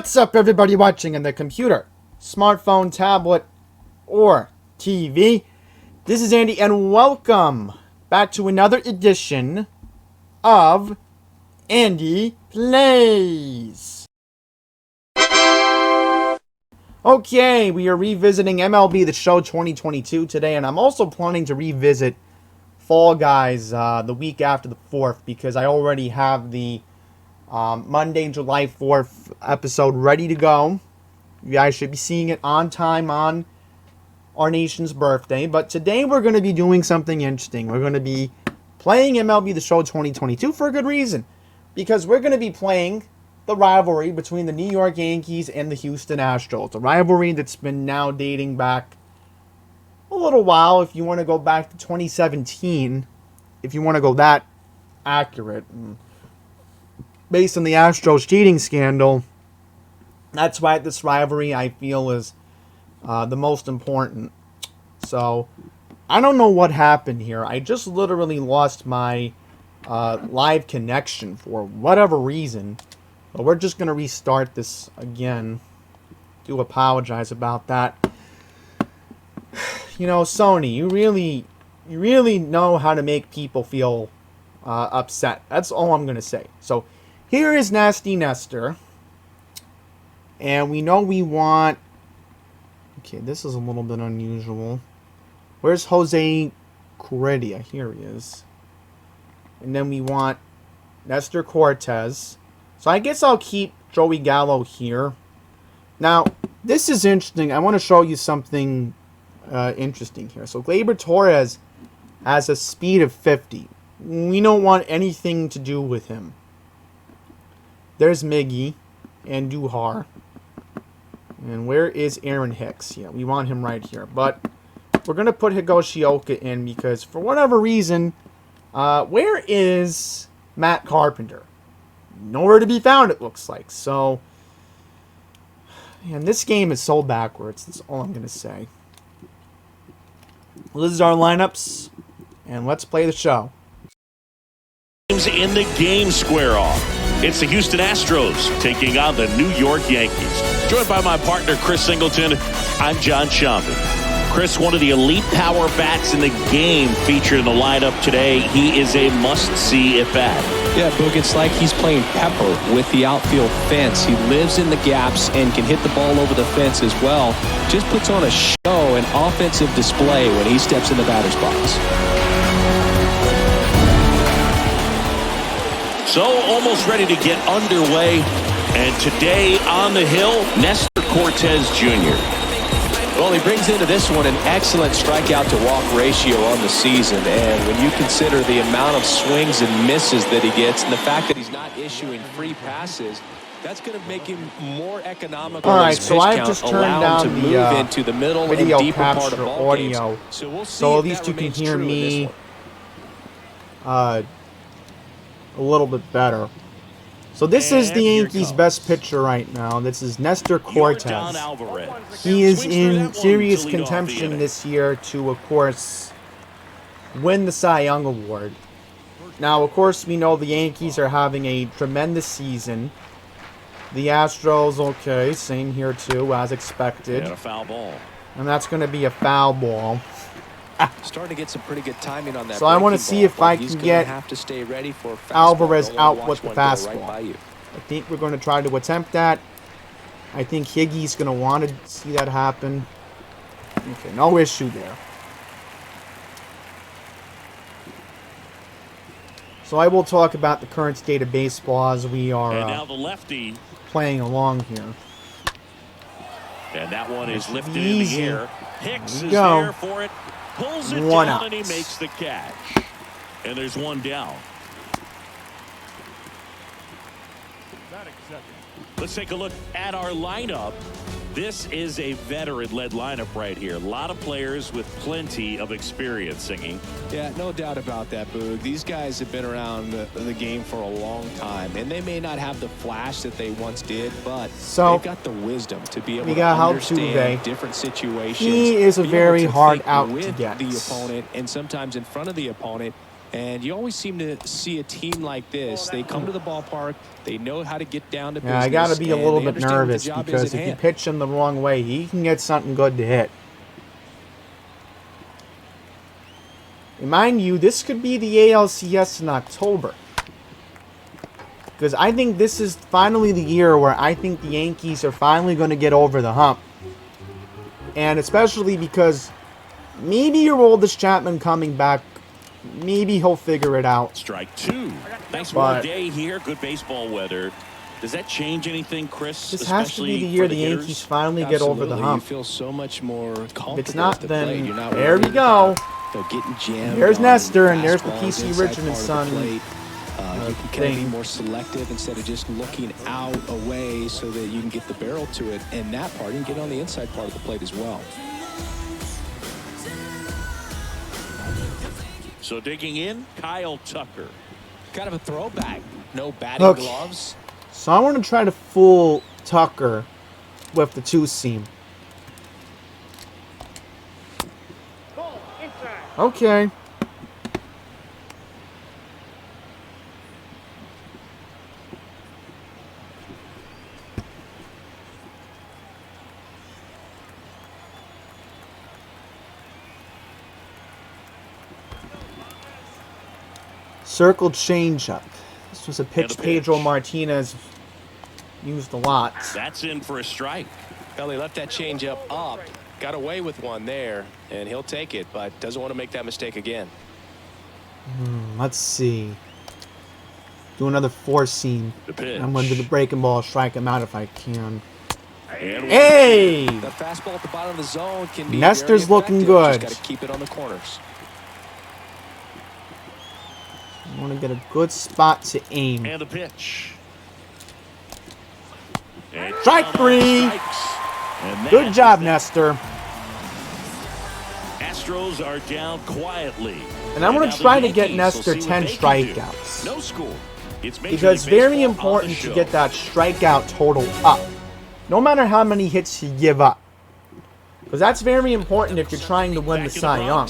What's up, everybody watching on the computer, smartphone, tablet, or TV? This is Andy, and welcome back to another edition of Andy Plays. Okay, we are revisiting MLB The Show 2022 today, and I'm also planning to revisit Fall Guys the week after the 4th, because I already have the Monday, July 4th episode ready to go. You guys should be seeing it on time on our nation's birthday. But today we're going to be doing something interesting. We're going to be playing MLB The Show 2022 for a good reason. Because we're going to be playing the rivalry between the New York Yankees and the Houston Astros. A rivalry that's been now dating back a little while. If you want to go back to 2017, if you want to go that accurate, based on the Astros cheating scandal, that's why this rivalry, I feel, is the most important. So, I don't know what happened here. I just literally lost my live connection for whatever reason. But we're just going to restart this again. Do apologize about that. You know, Sony, you really know how to make people feel upset. That's all I'm going to say. So, here is Nasty Nestor. And we know we want... Okay, this is a little bit unusual. Where's Jose Corredia? Here he is. And then we want Nestor Cortez. So I guess I'll keep Joey Gallo here. Now, this is interesting. I want to show you something interesting here. So Gleyber Torres has a speed of 50. We don't want anything to do with him. There's Miggy and Duhar. And where is Aaron Hicks? Yeah, we want him right here. But we're going to put Higashioka in because for whatever reason, where is Matt Carpenter? Nowhere to be found, it looks like. So, and this game is so backwards. That's all I'm going to say. Well, this is our lineups, and let's play the show. In the game square off. It's the Houston Astros taking on the New York Yankees. Joined by my partner, Chris Singleton, I'm John Schaumburg. Chris, one of the elite power bats in the game featured in the lineup today. He is a must-see at bat. Yeah, Boog, it's like he's playing Pepper with the outfield fence. He lives in the gaps and can hit the ball over the fence as well. Just puts on a show, an offensive display when he steps in the batter's box. So, almost ready to get underway. And today on the hill, Nestor Cortez Jr. Well, he brings into this one an excellent strikeout-to-walk ratio on the season. And when you consider the amount of swings and misses that he gets and the fact that he's not issuing free passes, that's going to make him more economical. All right, so I've just turned down the into the middle video and deeper part capture of ball audio. games. So we'll see so if at least that you can remains hear true in me this one. a little bit better. So this is the Yankees' best pitcher right now. This is Nestor Cortez. He is in serious contention this year to, of course, win the Cy Young Award. Now, of course, we know the Yankees are having a tremendous season. The Astros, okay, same here too, as expected. And a foul ball. And that's going to be a foul ball. Starting to get some pretty good timing on that. So I want to see if I can get Alvarez out with the fastball. I think we're going to try to attempt that. I think Higgy's going to want to see that happen. Okay, no issue there. So I will talk about the current state of baseball as we are now the lefty playing along here. And that one is lifted in the air. Hicks is go. there for it. Pulls it One down out. and he makes the catch. And there's one down. Let's take a look at our lineup. This is a veteran-led lineup right here. A lot of players with plenty of experience singing. Yeah, no doubt about that, Boog. These guys have been around the game for a long time, and they may not have the flash that they once did, but they've got the wisdom to be able to understand different situations. He is a very hard out to get. The opponent and sometimes in front of the opponent And you always seem to see a team like this. They come to the ballpark. They know how to get down to business. Yeah, I got to be a little bit nervous because because if you pitch him the wrong way, he can get something good to hit. And mind you, this could be the ALCS in October. Because I think this is finally the year where I think the Yankees are finally going to get over the hump. And especially because maybe your oldest Chapman coming back, maybe he'll figure it out. Strike two. Nice warm day here. Good baseball weather. Does that change anything, Chris? This has to be the year the Yankees finally get over the hump. You feel so much more comfortable. If it's not, then there we go. Getting jammed. There's Nestor, and there's the PC Richmond son. You can kind of be more selective instead of just looking out away so that you can get the barrel to it. And that part, you can get on the inside part of the plate as well. So digging in, Kyle Tucker. Kind of a throwback. No batting gloves. So I want to try to fool Tucker with the two-seam. Okay. Circle changeup. This was a pitch Pedro Martinez used a lot. That's in for a strike. Well, he left that changeup up. Got away with one there, and he'll take it, but doesn't want to make that mistake again. Let's see. Do another four-seam. I'm going to do the breaking ball, strike him out if I can. Hey! The fastball at the bottom of the zone can be Nestor's looking good. Just got to keep it on the corners. I want to get a good spot to aim. And the pitch. And Strike three. Good job, Nestor. Astros are down quietly. And I'm going to try to get Nestor 10 strikeouts. No score. Because very important to get that strikeout total up. No matter how many hits you give up. Because that's very important if you're trying to win the Cy Young.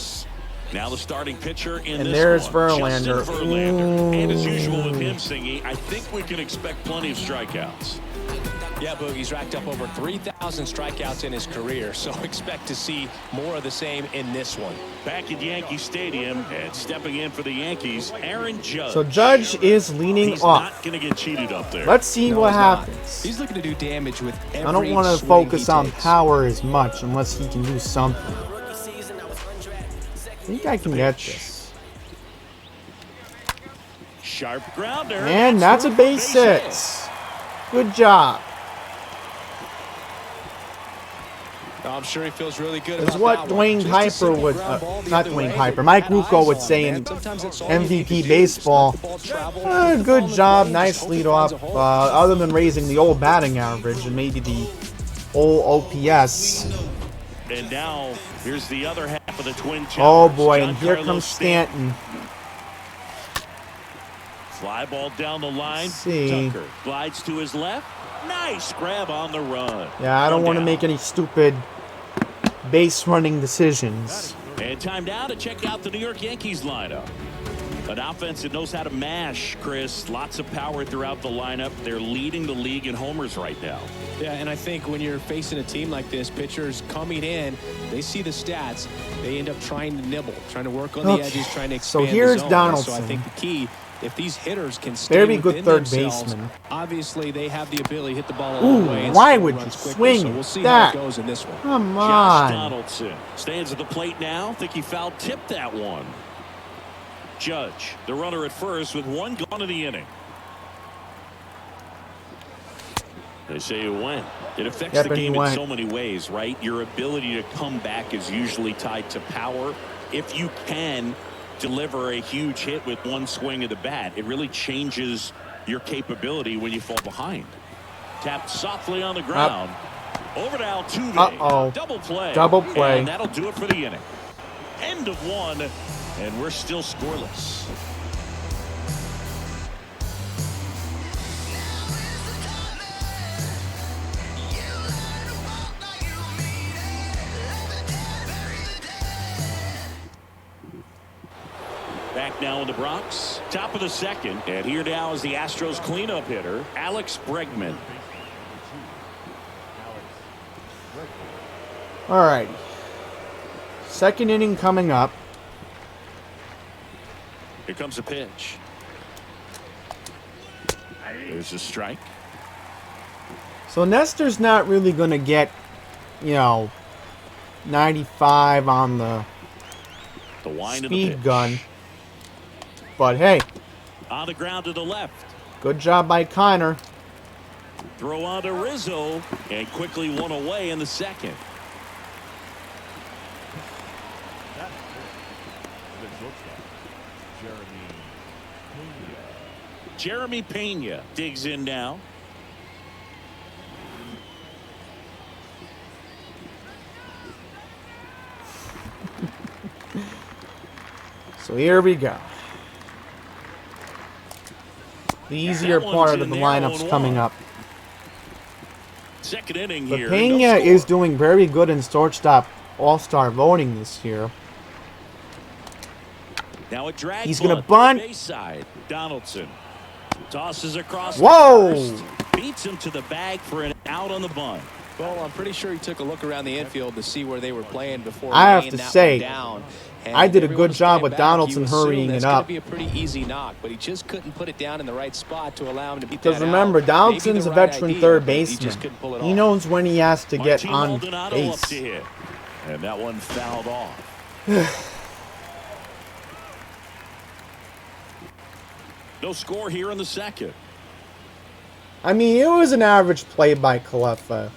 Now the starting pitcher in and this there's one, Verlander. And as usual with him singing, I think we can expect plenty of strikeouts. Yeah, Boogie's racked up over 3,000 strikeouts in his career, so expect to see more of the same in this one. Back at Yankee Stadium and stepping in for the Yankees, Aaron Judge. So Judge is leaning He's off. not going to get cheated up there. Let's see what happens. He's looking to do damage with every I don't want to focus on power as much unless he can do something. I think I can get this. Sharp grounder. And that's a base hit. Good job. I'm sure he feels really good It's about what that one. Dwayne Piper would, not Dwayne Piper, Mike Rucco would say in MVP baseball. Good job, nice lead off. Other than raising the old batting average and maybe the old OPS. And now here's the other half of the Twin Towers. Oh boy, and here comes Stanton. Fly ball down the line. See. Tucker glides to his left. Nice grab on the run. Yeah, I don't want to make any stupid base running decisions. And time now to check out the New York Yankees lineup. An offense that knows how to mash, Chris. Lots of power throughout the lineup. They're leading the league in homers right now. Yeah, and I think when you're facing a team like this, pitchers coming in, they see the stats. They end up trying to nibble, trying to work on the edges, trying to expand so here's the zone. Donaldson. So I think the key, if these hitters can stay Very good within third themselves, baseman. Obviously, they have the ability to hit the ball a long way. And Why score would you runs quickly, swing so we'll see that? how it goes in this one. Come Josh on. Donaldson stands at the plate now. Think he foul tipped that one. Judge, the runner at first with one gone in the inning. They say it went. It affects the game in so many ways, right? Your ability to come back is usually tied to power. If you can deliver a huge hit with one swing of the bat, it really changes your capability when you fall behind. Tapped softly on the ground. Over to Altuve. Double play. Double play. And that'll do it for the inning. End of one, and we're still scoreless. Back now in the Bronx. Top of the second. And here now is the Astros cleanup hitter, Alex Bregman. All right. Second inning coming up. Here comes a pitch. There's a strike. So Nestor's not really going to get, 95 on the wind speed of the gun. But hey, on the ground to the left. good job by Kiner. Throw on to Rizzo, and quickly one away in the second. Jeremy Pena digs in now. So here we go. The easier part of the lineup's coming up. Second inning But here. Pena is doing very good in shortstop all-star voting this year. Now a drag. He's gonna bunt. Base side. Donaldson tosses across. Whoa! The first, beats him to the bag for an out on the bunt. Well, I'm pretty sure he took a look around the infield to see where they were playing before. I have laying to that say, one down. I did a Everyone good was job playing with back. Donaldson You assume hurrying that's it gonna up. be a pretty easy knock, but he just couldn't put it down in the right spot to allow him to beat Because that remember, out. Donaldson's a Maybe the right veteran idea, third but he baseman. just couldn't pull it He off. knows when he has to get Martín on Maldonado up to base. hit. And that one fouled off. No score here in the second. I mean, it was an average play by Cleffa.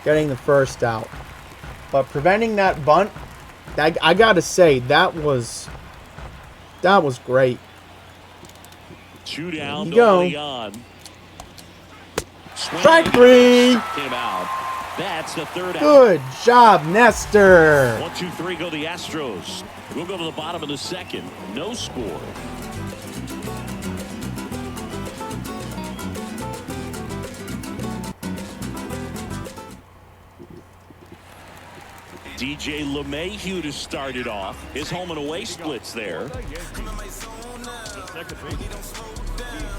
Getting the first out. But preventing that bunt, I gotta say, that was great. Two down, There you go. nobody on. Strike three! Came out. That's the third out. Good job, Nestor. 1, 2, 3 go the Astros. We'll go to the bottom of the second. No score. DJ LeMahieu to start it off. His home and away splits there.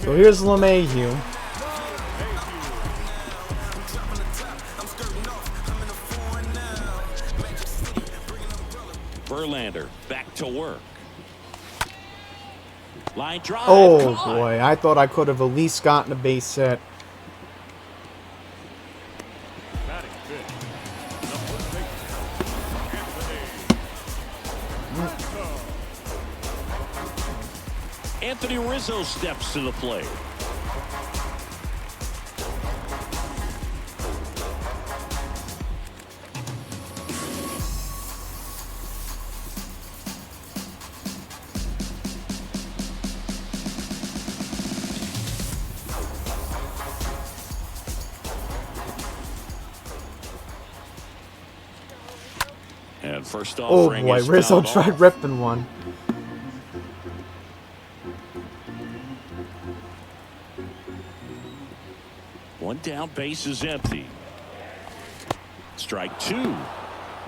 So here's LeMahieu. Verlander back to work. Line drive. Oh caught. boy, I thought I could have at least gotten a base hit. Anthony Rizzo steps to the plate. And first Oh offering boy, is Rizzo fouled tried off. ripping one. One down, base is empty. Strike two.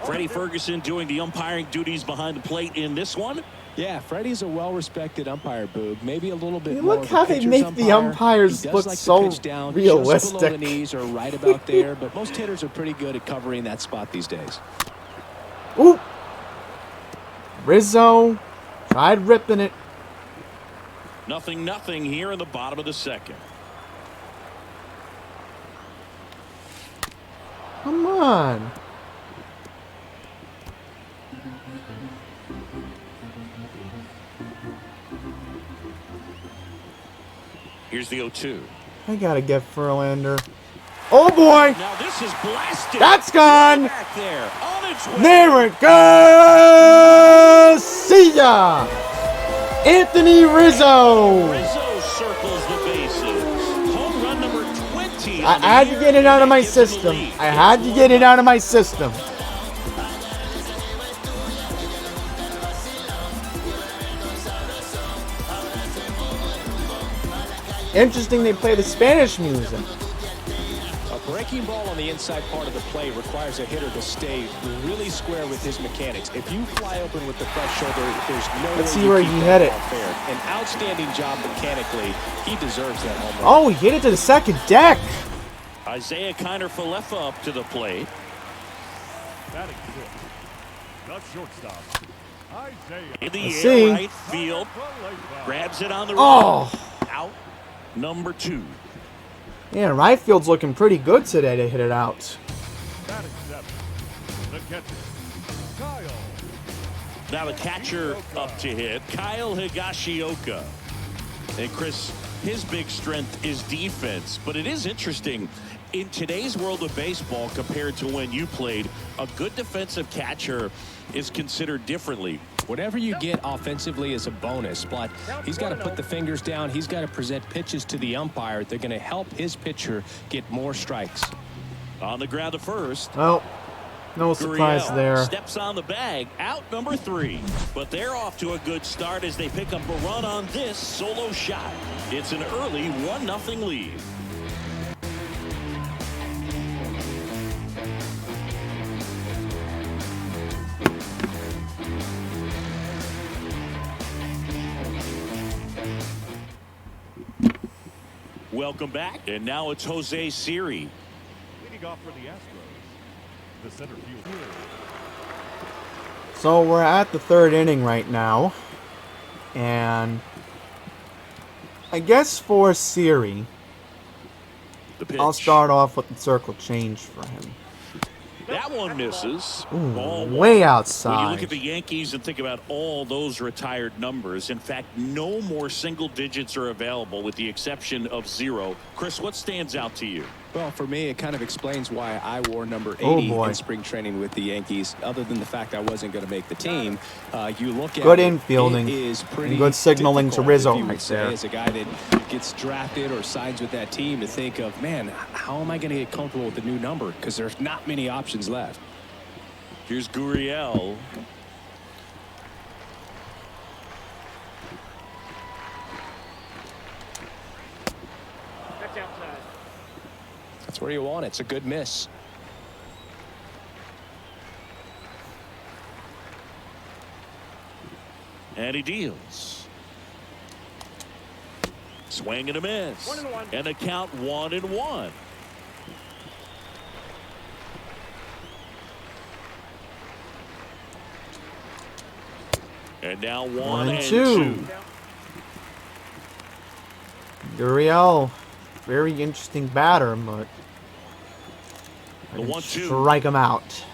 Freddie Ferguson doing the umpiring duties behind the plate in this one. Yeah, Freddie's a well-respected umpire, Boog. Maybe a little bit Hey, more look of a how they pitcher's make the umpire. umpires He does look like to so pitch down realistic. Just below the knees or right about there, but most hitters are pretty good at covering that spot these days. Ooh! Rizzo tried ripping it. 0-0 here in the bottom of the second. Come on. Here's the 0-2. I gotta get Verlander. Oh boy! Now this is blasted. That's gone! Back there on its way. There it goes! See ya! Anthony Rizzo! Rizzo circles the bases. Home run number 20. I had to get it out of my system. I had to get it out of my system. Interesting they play the Spanish music. A break breaking ball on the inside part of the plate requires a hitter to stay really square with his mechanics. If you fly open with the fresh shoulder, there's no way Let's see where he hit it. fair. An outstanding job mechanically. He deserves that home run. Oh, he hit it to the second deck. Isaiah Kiner-Falefa up to the plate. Batting fifth, the shortstop, Isaiah. In the Let's air, see. right field. Grabs it on the Oh. right. Out. Number 2. Yeah, right field's looking pretty good today to hit it out. Batting seventh, the catcher, Kyle. Now the catcher up to hit, Kyle Higashioka. And Chris, his big strength is defense, but it is interesting. In today's world of baseball, compared to when you played, a good defensive catcher is considered differently. Whatever you get offensively is a bonus, but he's got to put the fingers down. He's got to present pitches to the umpire. They're going to help his pitcher get more strikes. On the ground to first. Well, no surprise Gurriel there. steps on the bag, out number 3. But they're off to a good start as they pick up a run on this solo shot. It's an early 1-0 lead. Welcome back, and now it's Jose Siri. Leading off for the Astros, the center fielder. So we're at the third inning right now. And I guess for Siri, The pitch. I'll start off with the circle change for him. That one misses. Ooh, Ball way one. When you outside. look at the Yankees and think about all those retired numbers, in fact, no more single digits are available with the exception of 0. Chris, what stands out to you? Well, for me, it kind of explains why I wore number 80 Oh, boy. in spring training with the Yankees. Other than the fact I wasn't going to make the team, you look at Good it, infielding. it is pretty And good signaling to difficult, Rizzo if you would right say, there. as a guy that gets drafted or signs with that team, to think of, man, how am I going to get comfortable with the new number? Because there's not many options left. Here's Gurriel. That's where you want it. It's a good miss. And he deals. Swing and a miss. 1-1. And the count 1-1. And now 1 and 2. Gurriel, very interesting batter, but I The can 1-2. strike him out.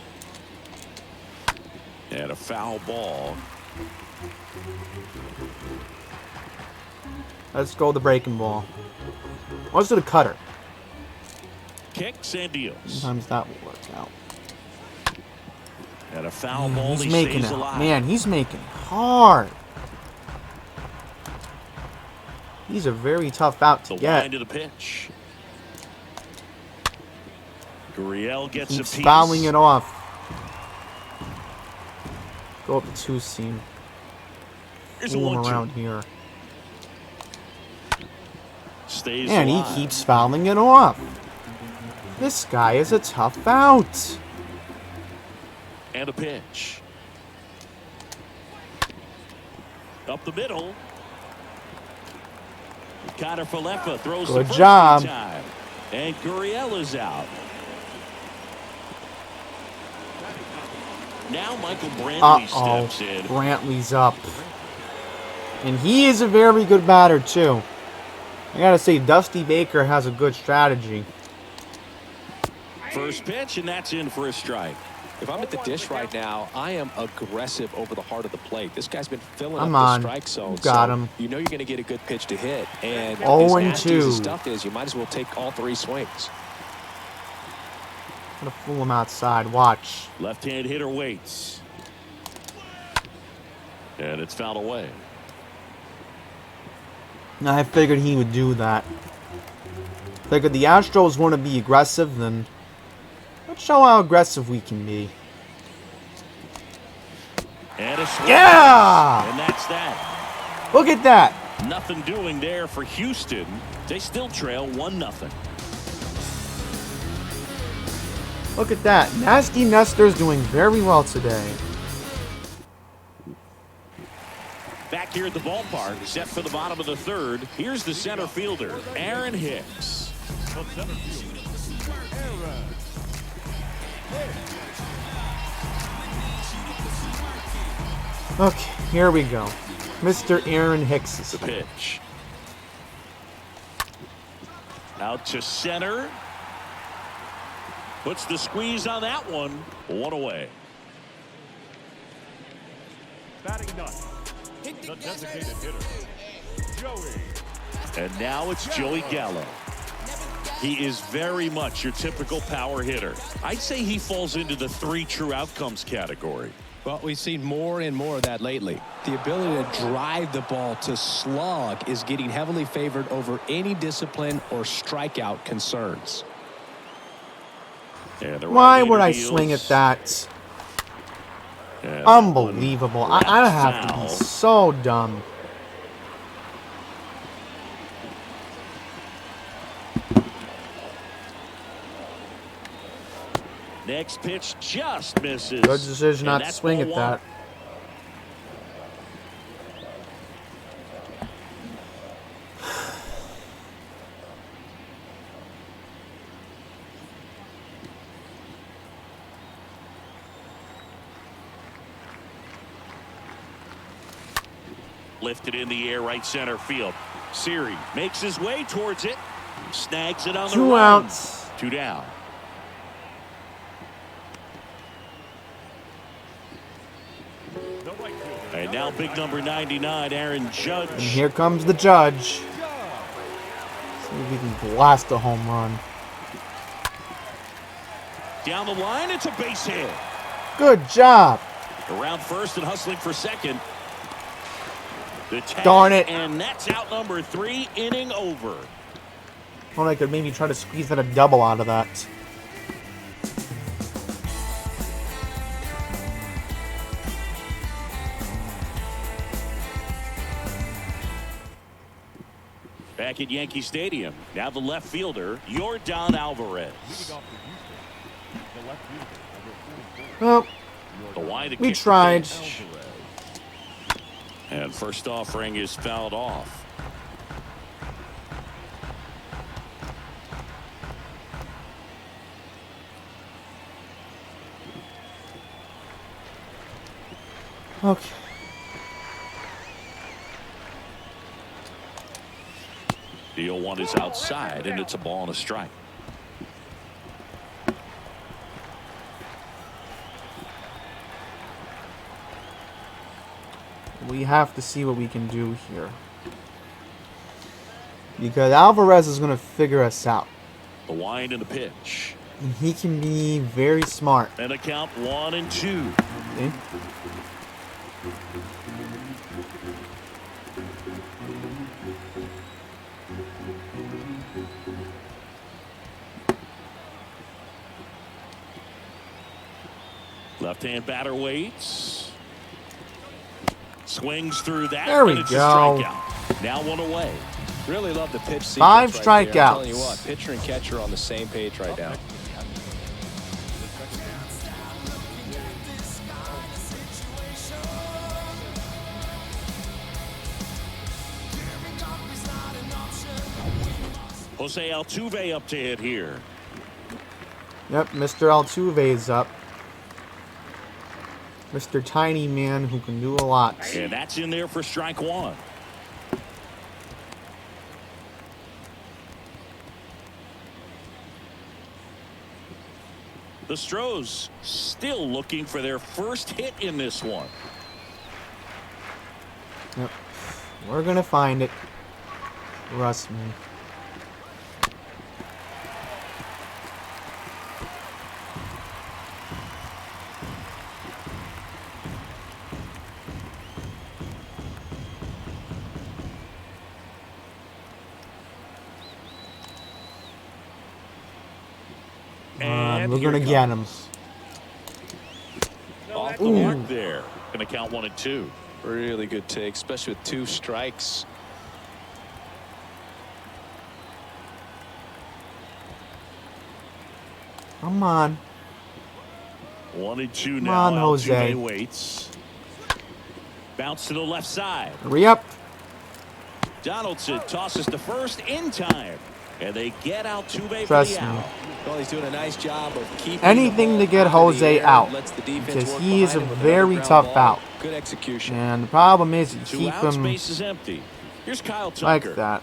And a foul ball. Let's go with the breaking ball. Let's do the cutter. Kicks and deals. Sometimes that will work out. And a foul Man, ball. he's He making stays it. alive. Man, he's making it hard. He's a very tough out to The get. line to the pitch. Gurriel gets Keeps a piece. fouling it off. Go up the 2-seam. Here's a Pull him 1-2. around here. Stays And he alive. keeps fouling it off. This guy is a tough out. And a pitch. Up the middle. Kiner-Falefa throws Good the first job. time. And Gurriel is out. Now Michael Brantley steps in. Brantley's up. And he is a very good batter, too. I gotta say, Dusty Baker has a good strategy. First pitch, and that's in for a strike. If I'm at the dish right now, I am aggressive over the heart of the plate. This guy's been filling Come up on. the strike zone. Got so him. You know you're going to get a good pitch to hit. And 0 as and nasty as 2. the stuff is, you might as well take all 3 swings. Gonna fool him outside. Watch. Left-hand hitter waits. And it's fouled away. I figured he would do that. Figured the Astros want to be aggressive, then let's show how aggressive we can be. And a swing. Yeah! And that's that. Look at that. Nothing doing there for Houston. They still trail 1-0. Look at that. Nasty Nestor's doing very well today. Back here at the ballpark, set for the bottom of the third. Here's the center fielder, Aaron Hicks. The center fielder, Aaron Hicks. Okay, here we go. Mr. Aaron Hicks is The pitch. Out to center. Puts the squeeze on that one. One away. Batting ninth, the designated hitter, Joey. And now it's Joey Gallo. He is very much your typical power hitter. I'd say he falls into the 3 true outcomes category. Well, we've seen more and more of that lately. The ability to drive the ball to slog is getting heavily favored over any discipline or strikeout concerns. Why would I swing at that? And Unbelievable. I have to be so dumb. Next pitch just misses. Good decision not to swing at that. Lifted in the air, right center field. Siri makes his way towards it. Snags it on the 2 run. outs. 2 down. The right fielder, And now big number 99, Aaron Judge. And here comes the judge. See if he can blast a home run. Down the line, it's a base hit. Good job. Around first and hustling for second. The tag, Darn it. And that's out number 3, inning over. Thought I could maybe try to squeeze that a double out of that. Back at Yankee Stadium, now the left fielder, Yordan Alvarez. leading off for Houston, the left fielder, number 44. Well, The wide we kick to tried. pitch. And first offering is fouled off. Okay. The 0-1 is outside, and it's a ball and a strike. We have to see what we can do here. Because Alvarez is going to figure us out. The wind and the pitch. And he can be very smart. And a count 1-2. Okay? Left-hand batter waits. Swings through that. There we and it's go. A strikeout. Now 1 away. Really love the pitch sequence 5 right there. I'm telling you strikeouts. what, pitcher and catcher on the same page right now. Jose Altuve up to hit here. Yep, Mr. Altuve's up. Mr. Tiny Man who can do a lot. And that's in there for strike 1. The Astros still looking for their first hit in this one. Yep. We're going to find it. Trust me. And we're here going to it get him. comes. Off the mark there. Going to count 1 and 2. Really good take, especially with 2 strikes. Come on. 1-2 Come now. on, Jose. Altuve waits. Bounce to the left side. Hurry up. Donaldson tosses to first in time. And they get Altuve for Trust the me. out. Well, he's doing a nice job of keeping Anything the to ball get out of the Jose air, out, lets the defense because work he is a behind him with very another tough ground ball. out. Good execution. And the problem is you Two keep outs, him base is empty. Here's Kyle Tucker. like that.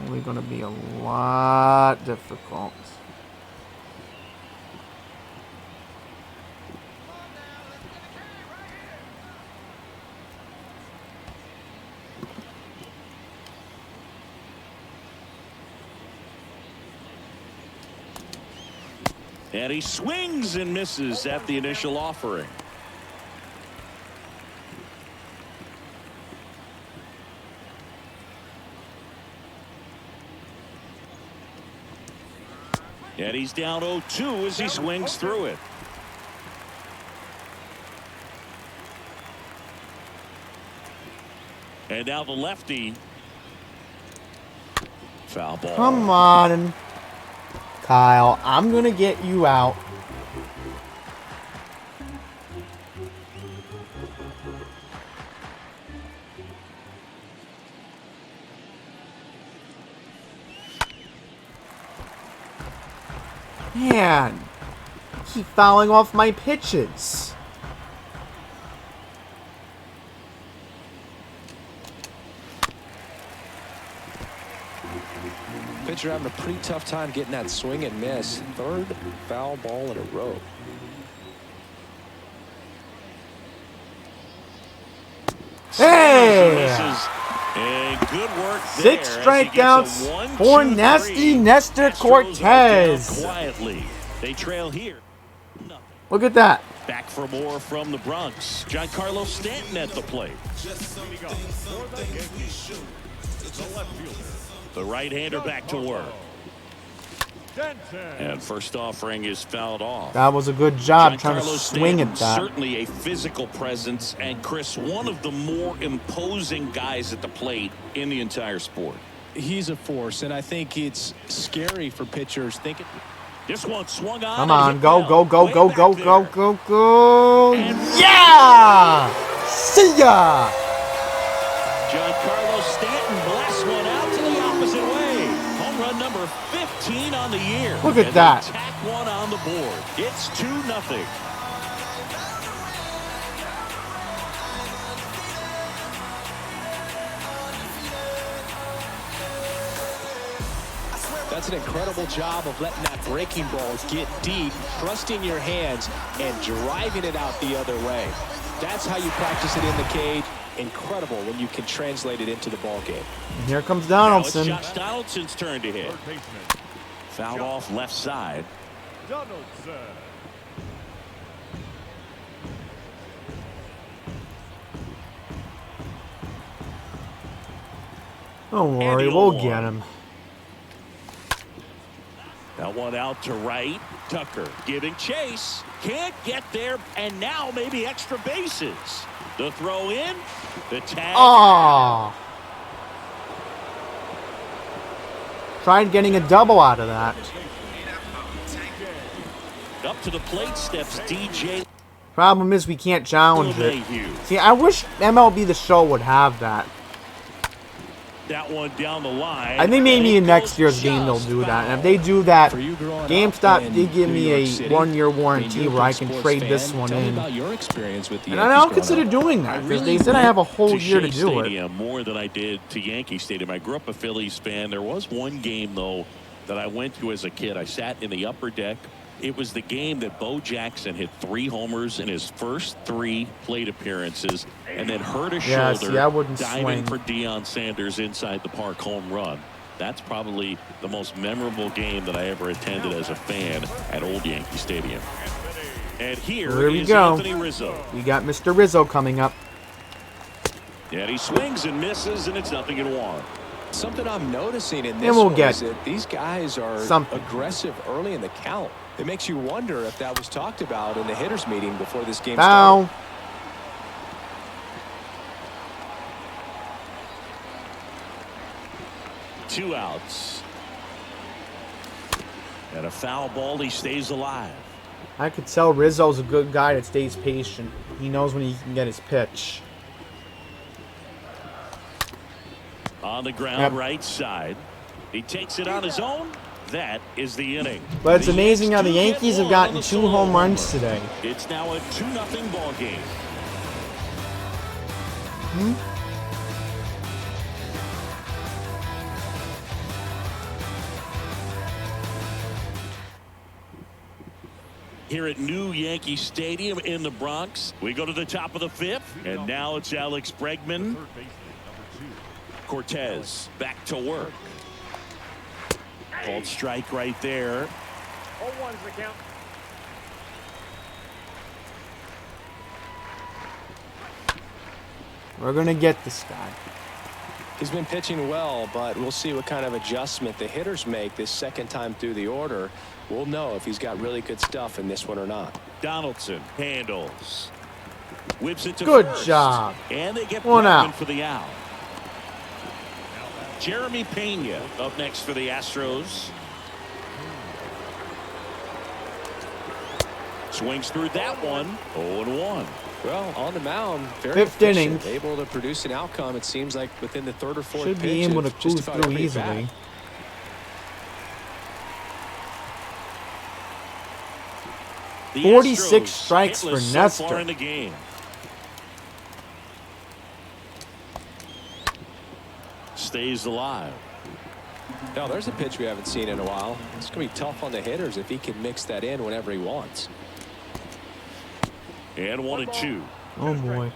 Only going to be a lot difficult. And he swings and misses at the initial offering. And he's down 0-2 as he swings through it. And now the lefty. Foul ball. Come on, Kyle. I'm going to get you out. Man, keep fouling off my pitches. Pitcher having a pretty tough time getting that swing and miss. Third foul ball in a row. Hey! And good work there. 6 strikeouts for nasty Nestor Cortez. Quietly. They trail here. Look at that. Back for more from the Bronx. Giancarlo Stanton at the plate. Leading up for the Yankees, the left fielder, The right-hander back to work. Stanton. And first offering is fouled off. That was a good job trying to Giancarlo swing at Stanton, that. certainly a physical presence, and Chris, one of the more imposing guys at the plate in the entire sport. He's a force, and I think it's scary for pitchers thinking. This one swung on. Come and on, hit go, well. go, go, Way go, back go, there. go, go, go. And- Yeah! See ya! Giancarlo Stanton blasts one out to the opposite way. Home run number 15 on the year. Look at And that. they tack one on the board. It's 2-0. That's an incredible job of letting that breaking ball get deep, trusting your hands, and driving it out the other way. That's how you practice it in the cage. Incredible when you can translate it into the ball game. And here comes Now it's Donaldson. Josh Donaldson's turn to hit. Third baseman, Fouled off left side. Donaldson. Don't worry, Andy we'll Owen. get him. That one out to right. Tucker giving chase. Can't get there. And now maybe extra bases. The throw in. The tag. Oh! Tried getting a double out of that. Up to the plate steps DJ Problem is we can't challenge it. LeMahieu. See, I wish MLB The Show would have that. That one down the line. I think maybe And in it next goes year's game they'll just do that. And if foul. they do that, For you growing up GameStop in did give New me York a City, 1-year being warranty a where I big can sports trade fan, this one tell me in. about your experience with the And Yankees I'll growing consider up. doing that because they said I have a whole year to do it. Stadium more than I did to Yankee Stadium. I grew up a Phillies fan. There was one game though that I went to as a kid. I sat in the upper deck. It was the game that Bo Jackson hit 3 homers in his first 3 plate appearances and then hurt a Yeah, shoulder see, I wouldn't diving swing. for Deion Sanders inside the park home run. That's probably the most memorable game that I ever attended as a fan at Old Yankee Stadium. And here we is go. Anthony Rizzo. We got Mr. Rizzo coming up. And he swings and misses, and it's 0-1. Something I'm noticing in And this we'll one get is that these guys are something. aggressive early in the count. It makes you wonder if that was talked about in the hitters meeting before this game Foul. started. 2 outs. And a foul ball. He stays alive. I could tell Rizzo's a good guy that stays patient. He knows when he can get his pitch. On the ground, right side. He takes it on his own. That is the inning. But it's amazing how the Yankees have gotten 2 home runs today. It's now a 2-0 ball game. Here at New Yankee Stadium in the Bronx, we go to the top of the 5th, and now it's Alex Bregman. Cortez back to work. Called strike right there. 0-1's the count. We're going to get this guy. He's been pitching well, but we'll see what kind of adjustment the hitters make this second time through the order. We'll know if he's got really good stuff in this one or not. Donaldson handles. Whips it to Good first. job. And they get One Bregman out. for the out. Jeremy Pena up next for the Astros. Swings through that one. 0-1. Well, on the mound, very 5th inning. efficient, able to produce an outcome. It seems like within the 3rd or 4th Should pitch be able to of just cruise about through every easily. at-bat. The 46 Astros strikes for hitless so Nestor. far in the game. Stays alive. Now, there's a pitch we haven't seen in a while. It's going to be tough on the hitters if he can mix that in whenever he wants. And 1-2. Oh, boy.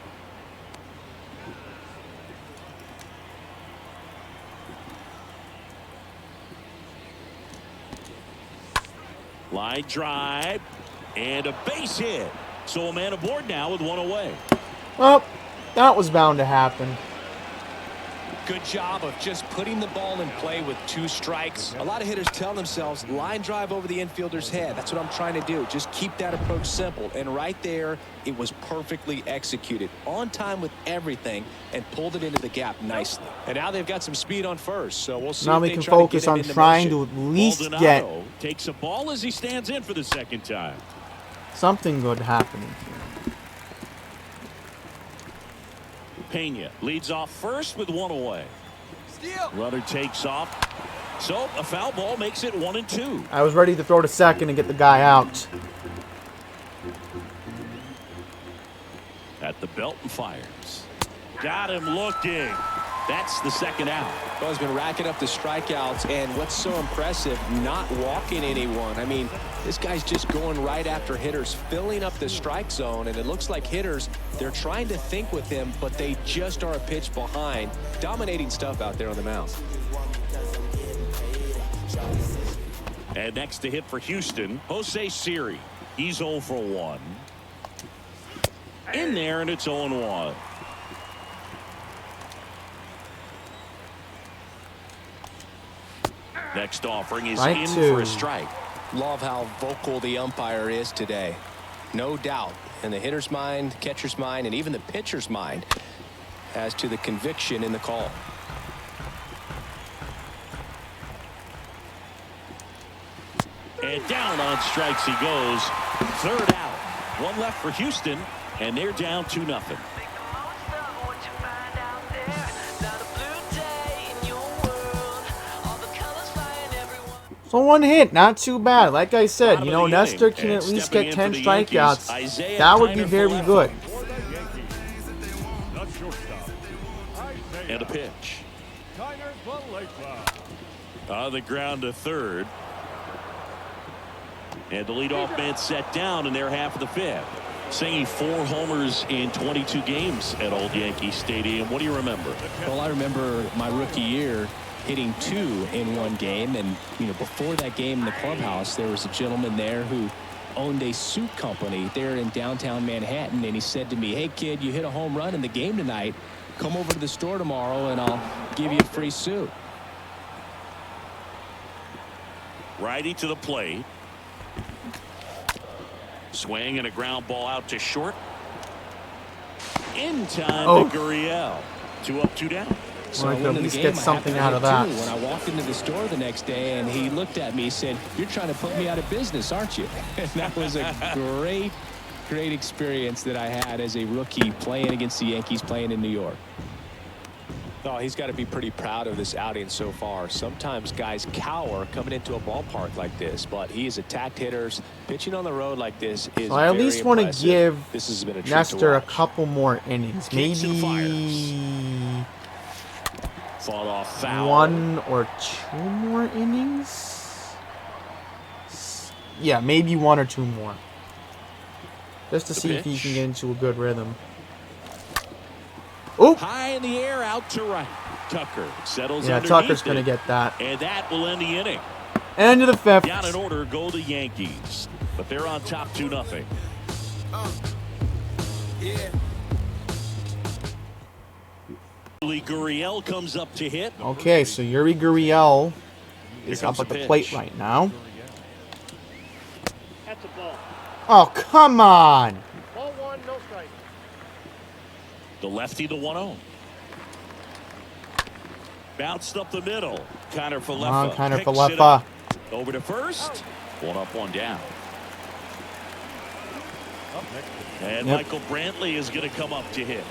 Line drive. And a base hit. So a man aboard now with 1 away. Well, that was bound to happen. Good job of just putting the ball in play with 2 strikes. A lot of hitters tell themselves line drive over the infielder's head. That's what I'm trying to do. Just keep that approach simple. And right there, it was perfectly executed. On time with everything and pulled it into the gap nicely. And now they've got some speed on first. So we'll see Now if we they can try to focus get him on into trying motion. to at least Maldonado get takes a ball as he stands in for the 2nd time. something good happening here. Pena leads off first with 1 away. Runner takes off. So a foul ball makes it 1-2. I was ready to throw to second and get the guy out. At the belt and fires. Got him looking. That's the 2nd out. Well, he's been racking up the strikeouts, and what's so impressive, not walking anyone. I mean, this guy's just going right after hitters, filling up the strike zone, and it looks like hitters, they're trying to think with him, but they just are a pitch behind. Dominating stuff out there on the mound. And next to hit for Houston, Jose Siri. He's 0 for 1. In there, and it's 0-1. Next offering is Right in to. for a strike. Love how vocal the umpire is today. No doubt in the hitter's mind, catcher's mind, and even the pitcher's mind as to the conviction in the call. And down on strikes he goes. 3rd out. 1 left for Houston, and they're down 2-0. So 1 hit, not too bad. Like I said, Bottom you of know, the Nestor inning, can and at least stepping get in 10 for the Yankees, strikeouts. Isaiah That would be Tyner very for good. For the Yankees, the shortstop, And a pitch. Tyner Paleta. On the ground to 3rd. And the leadoff man set down in their half of the 5th. Singing 4 homers in 22 games at Old Yankee Stadium. What do you remember? Well, I remember my rookie year hitting 2 in 1 game, and you know, before that game in the clubhouse, there was a gentleman there who owned a suit company there in downtown Manhattan, and he said to me, "Hey kid, you hit a home run in the game tonight. Come over to the store tomorrow and I'll give you a free suit." Righty to the plate. Swing and a ground ball out to short. In time Oh. to Gurriel. 2 up, 2 down. So I I could went at to the least game, get I something happened out to of hit that. two. When I walked into the store the next day, and he looked at me, he said, "You're trying to put me out of business, aren't you?" And that was a great experience that I had as a rookie playing against the Yankees, playing in New York. Oh, he's got to be pretty proud of this outing so far. Sometimes guys cower coming into a ballpark like this, but he has attacked hitters. Pitching on the road like this is So I at least want to give This has been a treat Nestor to a watch. couple more innings. Kicks and Maybe Fought off foul. 1 or 2 more innings? Yeah, maybe 1 or 2 more. Just to The see if he pitch. can get into a good rhythm. Oop! High in the air, out to right. Tucker settles Yeah, underneath Tucker's going to it, get that. and that will end the inning. End of the 5th. Down in order go the Yankees, but they're on top 2-0. Gurriel comes up to hit. Okay, so Yuri Gurriel is Here up comes at the the pitch. plate right now. That's a ball. Oh, come on! Ball one, no strike. The lefty to 1-0. Bounced up the middle. Connor Come on, Falefa Connor picks it Falefa. up. Over to first. 1 up, 1 down. And Yep. Michael Brantley is going to come up to hit.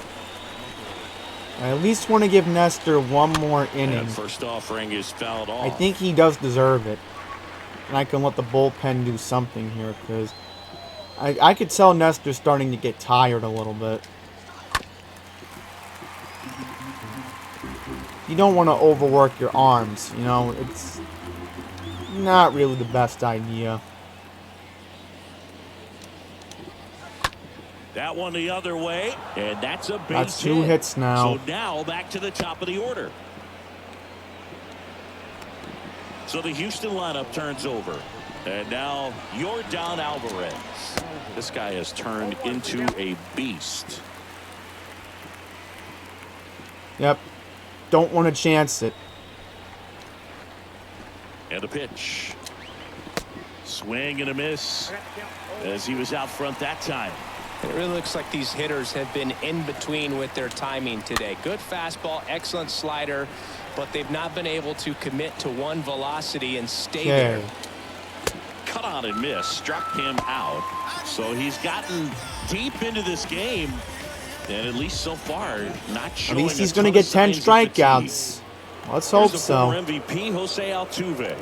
I at least want to give Nestor 1 more inning. And first offering is fouled off. I think he does deserve it. And I can let the bullpen do something here, because I could tell Nestor's starting to get tired a little bit. You don't want to overwork your arms, you know, it's not really the best idea. That one the other way, and that's a base That's 2 hit. hits now. So now back to the top of the order. So the Houston lineup turns over. And now Yordan Alvarez. This guy has turned into a beast. Yep. Don't want to chance it. And a pitch. Swing and a miss as he was out front that time. It really looks like these hitters have been in between with their timing today. Good fastball, excellent slider, but they've not been able to commit to one velocity and stay there. Okay. Cut on and miss, struck him out. So he's gotten deep into this game, and at least so far, not At showing. least he's going going to get 10 strikeouts. Let's hope Here's the former so. MVP Jose Altuve.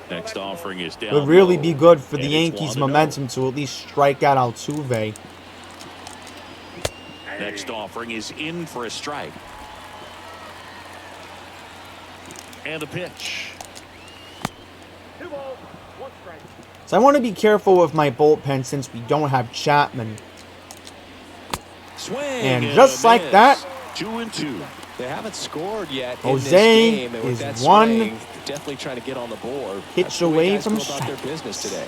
Next offering is down. It would really low, be good for the and it's Yankees' 1-0. momentum to at least strike out Altuve. Next offering is in for a strike. And a pitch. 2 balls, 1 strike. So I want to be careful with my bullpen since we don't have Chapman. Swing And a just like miss. that, 2-2. They haven't scored yet in Jose this game, and with is that one swing, definitely trying to get on the board. pitch That's the way away guys from go about their strikeouts. business today.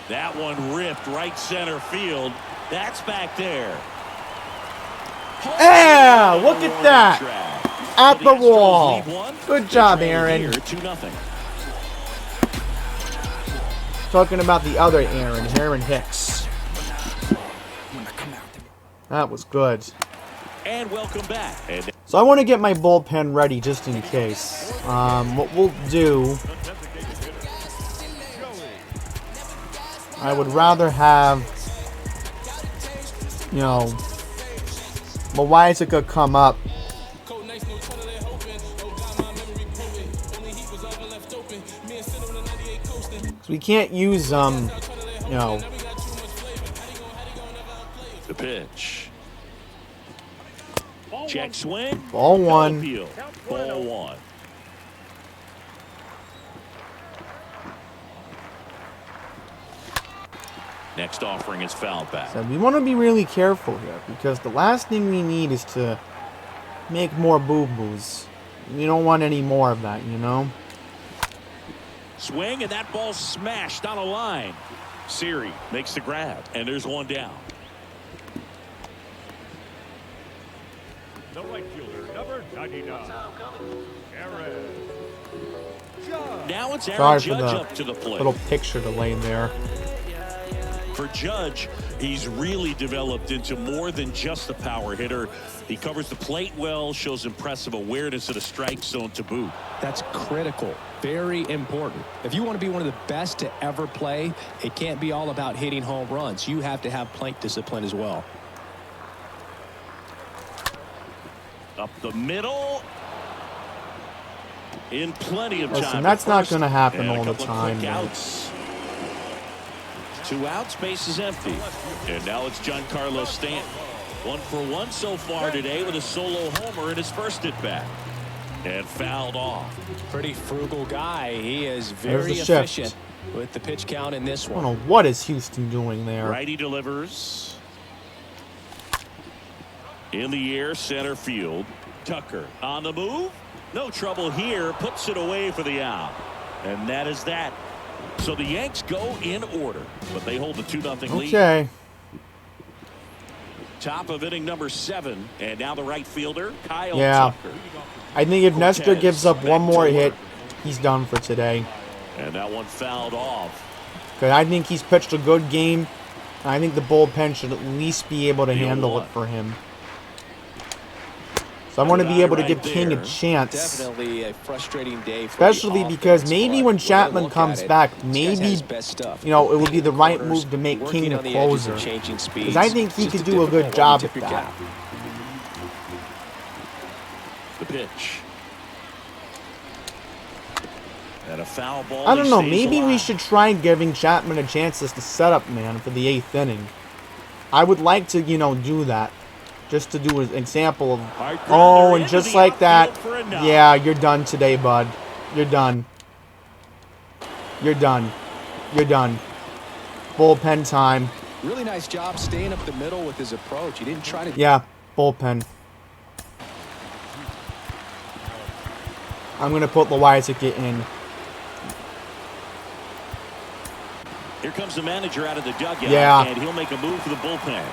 That one ripped right center field. That's back there. Yeah, look at that. Track. At the Astros wall. lead one. Good They're job, trailing Aaron. here 2-0. Talking about the other Aaron Hicks. That was good. And welcome back. And So I want to get my bullpen ready just in case. What we'll do, I would rather have, you know, Loizaga come up. So we can't use, you know, the pitch. Check swing. ball 1. Appeal. Ball 1. Next offering is foul back. So we want to be really careful here because the last thing we need is to make more boo-boos. We don't want any more of that, you know? Swing, and that ball smashed on a line. Siri makes the grab, and there's 1 down. The right fielder, number 99. Aaron. Now it's Sorry Aaron for Judge the up to the plate. little picture delay there. For Judge, he's really developed into more than just a power hitter. He covers the plate well, shows impressive awareness of the strike zone to boot. That's critical, very important. If you want to be one of the best to ever play, it can't be all about hitting home runs. You have to have plate discipline as well. Up the middle. In plenty of time. Listen, that's not going to happen all the time. 2 outs, base is empty. And now it's Giancarlo Stanton. 1 for 1 so far today with a solo homer in his first at bat. And fouled off. Pretty frugal guy. He is very efficient with the pitch count in this one. I don't know what is Houston doing there. Righty delivers. In the air, center field. Tucker on the move. No trouble here. Puts it away for the out. And that is that. So the Yanks go in order, but they hold the 2-0 lead. Okay. Top of inning number 7, and now the right fielder, Kyle Tucker. I think if Nestor gives up one more hit, he's done for today. And that one fouled off. Because I think he's pitched a good game. And I think the bullpen should at least be able to handle it for him. So I want to be able to give King a chance. Definitely a frustrating day for especially because maybe when Chapman comes back, maybe, you know, it would be the right move to make King the closer. Because I think he could do a good job at that. The pitch. And a foul ball. I don't know, maybe we should try giving Chapman a chance as the setup man for the 8th inning. I would like to, you know, do that. Just to do an example of, oh, and just like that, yeah, you're done today, bud. You're done. You're done. You're done. Bullpen time. Really nice job staying up the middle with his approach. He didn't try to... Yeah, bullpen. I'm going to put Loizaga in. Here comes the manager out of the dugout, and he'll make a move for the bullpen.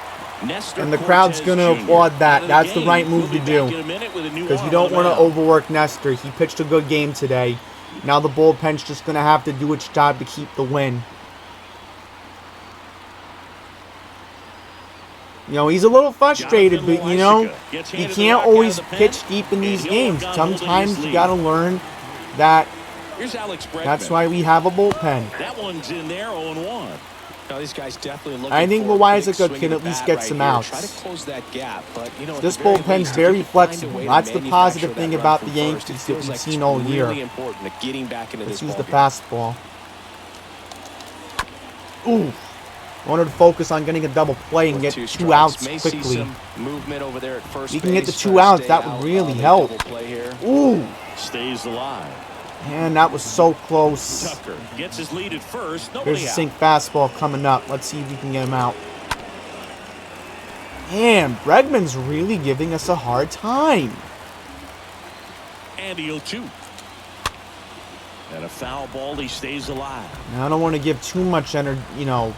And the crowd's going to applaud that. That's the right move to do. Because you don't want to overwork Nestor. He pitched a good game today. Now the bullpen's just going to have to do its job to keep the win. You know, he's a little frustrated, but, you know, he can't always pitch deep in these games. Sometimes you got to learn that that's why we have a bullpen. That one's in there, 0-1. Now, these guys definitely I think Loizaga can at least get some outs. Try to close that gap, but, you know, this bullpen's very flexible. That's the positive thing about the Yankees that we've seen all year. Let's use the fastball. Ooh. I wanted to focus on getting a double play and get 2 outs quickly. If you can get the 2 outs, that would really help. Ooh. Stays alive. Man, that was so close. Tucker gets his lead at first. Here's the sink fastball coming up. Let's see if we can get him out. Man, Bregman's really giving us a hard time. And the 0-2. And a foul ball, he stays alive. Now, I don't want to give too much energy, you know,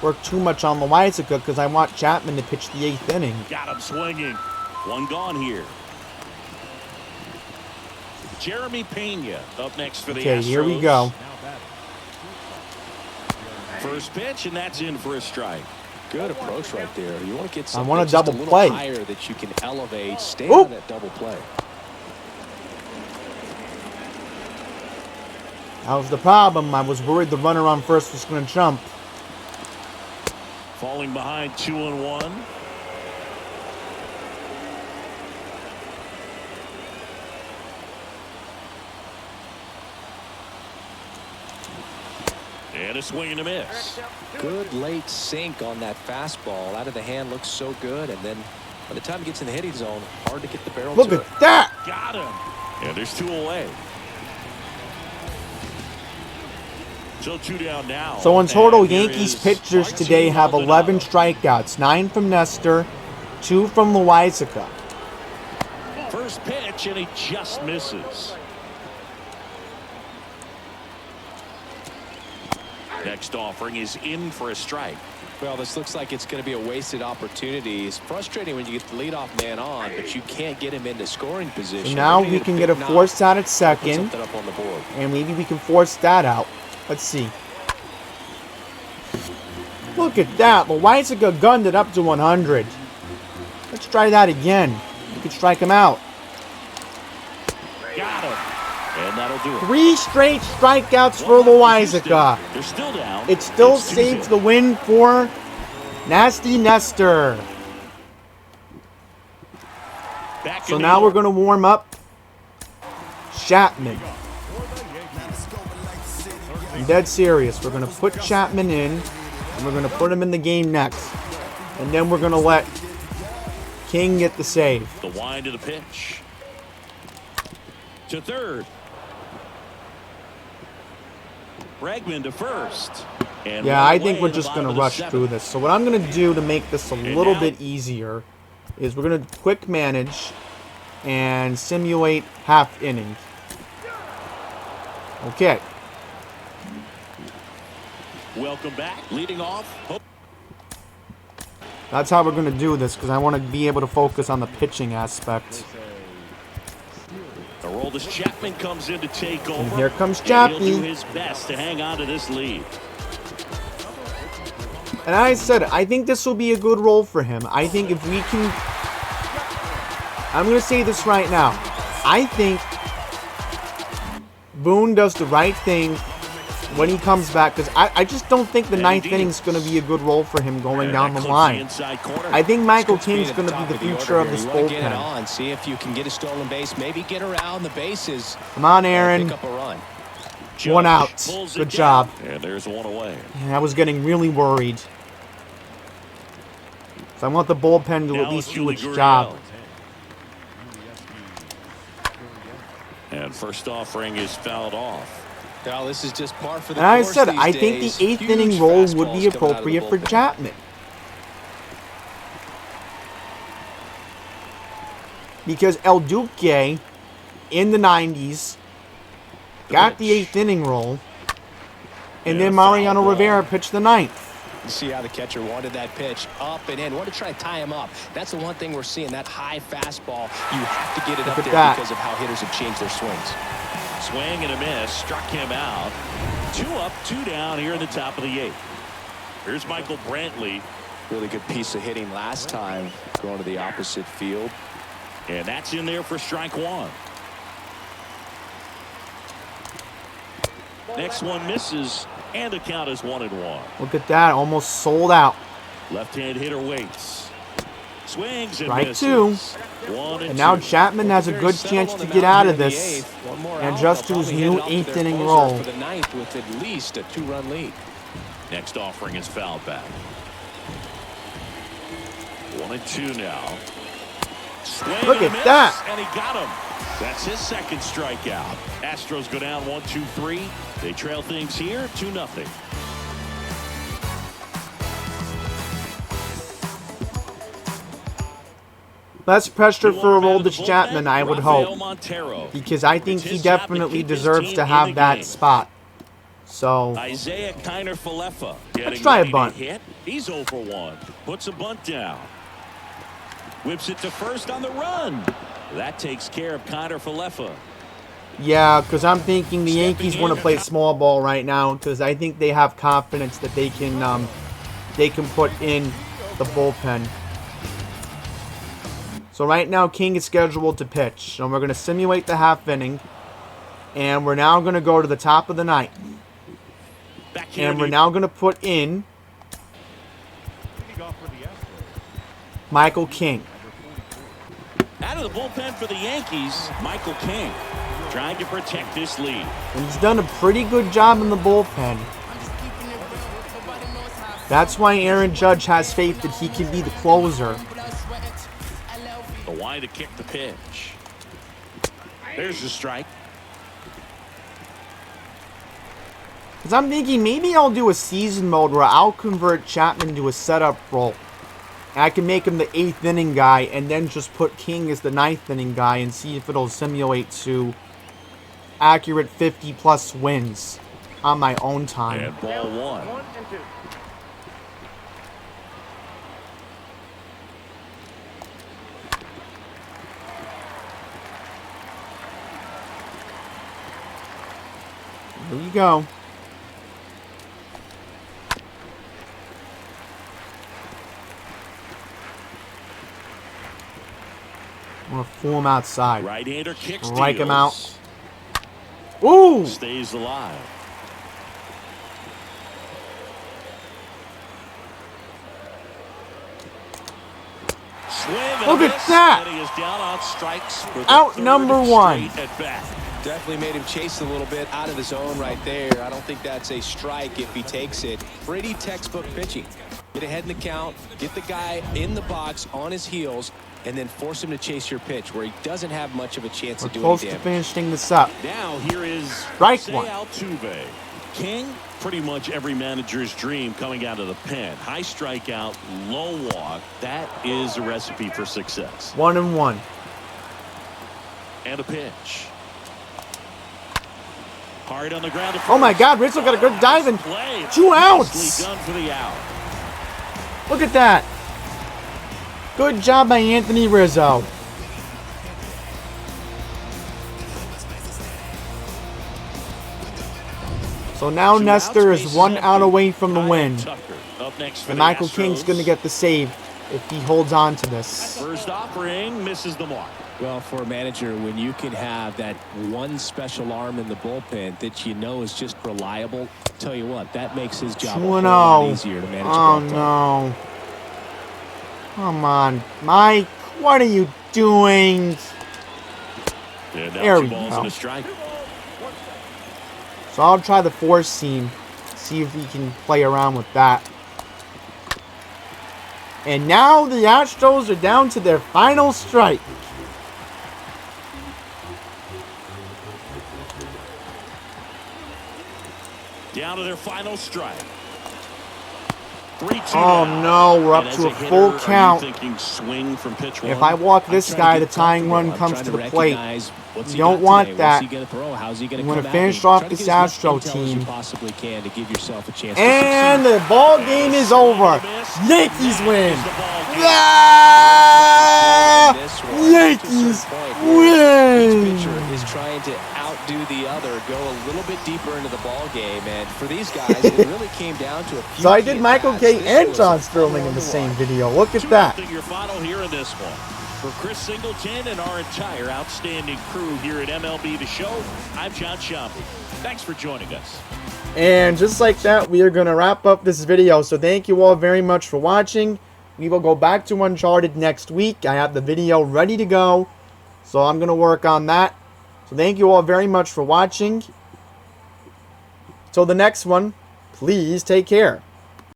work too much on Loizaga because I want Chapman to pitch the 8th inning. Got him swinging. One gone here. Jeremy Pena up next for the Astros. Okay, here we go. First pitch, and that's in for a strike. Good approach right there. You want to get something I want a double just a play higher that you can elevate. Stay on that double play. That was the problem. I was worried the runner on first was going to jump. Falling behind 2-1. And a swing and a miss. Good late sink on that fastball. Out of the hand, looks so good. And then by the time it gets in the hitting zone, hard to get the barrel to it. Look at that! Got him. And there's 2 away. So 2 down now. So in total, Yankees pitchers today have 11 strikeouts. 9 from Nestor, 2 from Loizaga. First pitch, and he just misses. Next offering is in for a strike. Well, this looks like it's going to be a wasted opportunity. It's frustrating when you get the leadoff man on, but you can't get him into scoring position. So now we can get a force out at second, and maybe we can force that out. Let's see. Look at that. Loizaga gunned it up to 100. Let's try that again. You could strike him out. Got him. And that'll do it. 3 straight strikeouts for Loizaga. They're still down. It still It's saves 2-0. the win for Nasty Nestor. Back So in now New we're York. going to warm up Chapman. I'm dead serious. We're going to put Chapman in, and we're going to put him in the game next. And then we're going to let King get the save. The wind of the pitch. To third. Bregman to first. And Yeah, one I think away we're in the just bottom going of to the rush 7th. through this. So what I'm going to do to make this a little now- bit easier is we're going to quick manage and simulate half inning. Okay. Welcome back. Leading off. That's how we're going to do this because I want to be able to focus on the pitching aspect. The Aroldis Chapman comes in to take over. And here comes And Chappie. he'll do his best to hang on to this lead. And I said, I think this will be a good role for him. I think if we can... I'm going to say this right now. I think Boone does the right thing when he comes back. Because I just don't think the ninth inning is going to be a good role for him going And down that the clips line. inside corner. I think Michael Scott's being King's at going to top be the of future order of this here. You wanna get it bullpen. on, see if you can get a stolen base, maybe get around the bases. Come on, and Aaron. pick up a run. Judge One out. pulls it Good down. job. And there's one away. And I was getting really worried. So I want the bullpen to Now at least it's do Julie its Gurriel. job. And first offering is fouled off. Well, this is just par for the And I course said, these I think days. the 8th Huge inning role would fastballs be coming out of the appropriate for bullpen. Chapman. Because El Duque, in the 90s, got the 8th inning role, and Yeah, then foul Mariano ball. Rivera pitched the 9th. You see how the catcher wanted that pitch up and in. Wanted to try to tie him up. That's the one thing we're seeing, that high fastball. You have to get it Look up at there that. because of how hitters have changed their swings. Swing and a miss. Struck him out. 2 up, 2 down here in the top of the 8th. Here's Michael Brantley. Really good piece of hitting last time, going to the opposite field. And that's in there for strike 1. Next one misses. And the count is 1-1. Look at that, almost sold out. Left-hand hitter waits. Swings and Strike misses. 2. 1 And now 2. Chapman has a good chance to get out of this and adjust to his new 8th inning role. For the 9th with at least a 2-run lead. Next offering is fouled back. 1-2 now. Swing Look and a at miss, that. and he got him. That's his second strikeout. Astros go down 1-2-3. They trail things here 2-0. Less pressure for New arm out of the Aroldis Chapman, bullpen, I would Rafael hope. Montero. Because I think It's he his job to definitely keep his deserves team to in have the that game. spot. So, Isaiah Kiner-Falefa getting try a ready to bunt. hit. He's 0 for 1. Puts a bunt down. Whips it to first on the run. That takes care of Kiner-Falefa. yeah, because I'm thinking the Yankees want to play small ball right now because I think they have confidence that they can put in the bullpen. So right now, King is scheduled to pitch. So we're going to simulate the half inning. And we're now going to go to the top of the 9th. Back here And we're to- now going to put in Leading off for the Astros. Michael King. Out of the bullpen for the Yankees, Michael King trying to protect this lead. And he's done a pretty good job in the bullpen. That's why Aaron Judge has faith that he can be the closer. The wide to kick the pitch. There's the strike. Because I'm thinking maybe I'll do a season mode where I'll convert Chapman to a setup role. And I can make him the 8th inning guy and then just put King as the 9th inning guy and see if it'll simulate to accurate 50-plus wins on my own time. And ball 1. 1 and 2. Here you go. fool him outside. Right-hander kicks. Strike him out. Ooh! Stays alive. Look at that! And he is down on strikes for the Out third number one. straight at bat. Definitely made him chase a little bit out of the zone right there. I don't think that's a strike if he takes it. Pretty textbook pitching. Get ahead in the count, get the guy in the box on his heels, and then force him to chase your pitch where he doesn't have much of a chance We're to do close any to damage. finishing this up. Now here is Strike Jose one. Altuve. King, pretty much every manager's dream coming out of the pen. High strikeout, low walk. That is a recipe for success. 1-1. And a pitch. Hard on the ground. Oh my God, Rizzo got a good dive in. Play. 2 outs. Nicely done for the out. Look at that. Good job by Anthony Rizzo. So now Two Nestor outs, is 1 bases out empty. away from the Kyle win. Tucker up next for And the Michael Astros. King's going to get the save if he holds on to this. First offering misses the mark. Well, for a manager, when you can have that one special arm in the bullpen that you know is just reliable, tell you what, that makes his job a whole lot 2-0. easier to manage. Oh no. Come on, Mike. What are you doing? And now There 2 we balls go. and a strike. So I'll try the 4-seam. See if we can play around with that. And now the Astros are down to their final strike. Down to their final strike. 3-2 Oh now. no, we're And up as to a hitter, full are you count. thinking swing from pitch one? If I walk this I'm trying guy, to the get tying run comfortable. I'm comes to trying the plate. recognize what's You he don't got want today. that. What's he gonna throw? How's he gonna You come wanna back finish and off try to this get as much Astro intel as team. you possibly can to give yourself a chance to And succeed. the ball game is over. Yankees win. Yeah! Ah! This one, Yankees to a certain point where each win. pitcher is trying to outdo the other, go a little bit deeper into the ball game, and for these guys, it really came down to a few. So I key did Michael at-bats. K. This and was John a Sterling fun in one the to same watch. video. Look at that. 2-0 your final here in this one. For Chris Singleton and our entire outstanding crew here at MLB The Show, I'm John Shambi. Thanks for joining us. And just like that, we are going to wrap up this video. So thank you all very much for watching. We will go back to Uncharted next week. I have the video ready to go. So I'm going to work on that. So thank you all very much for watching. Till the next one, please take care.